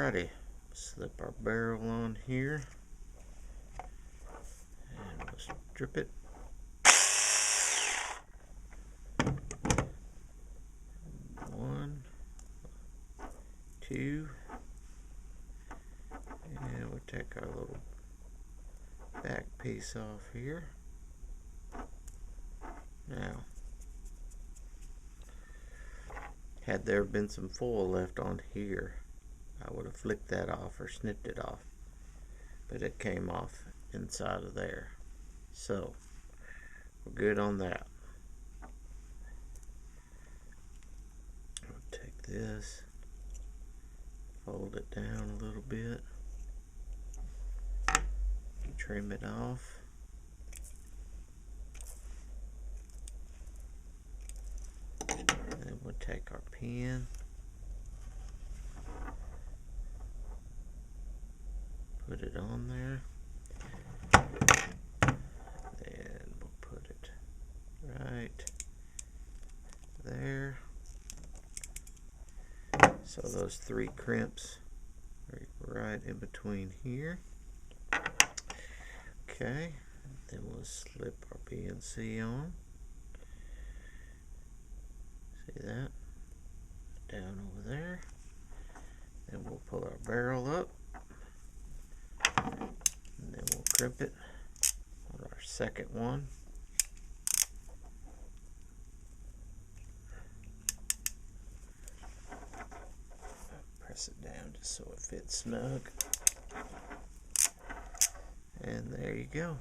Alrighty, slip our barrel on here and we'll strip it. One, two, and we'll take our little back piece off here. Now, had there been some foil left on here, I would have flicked that off or snipped it off, but it came off inside of there, so we're good on that. I'll take this, fold it down a little bit, trim it off. Then we'll take our pen, put it on there, then we'll put it right there. So those three crimps are right in between here. Okay, then we'll slip our BNC on. See that? Down over there. Then we'll pull our barrel up. And then we'll crimp it on our second one. Press it down just so it fits snug. And there you go.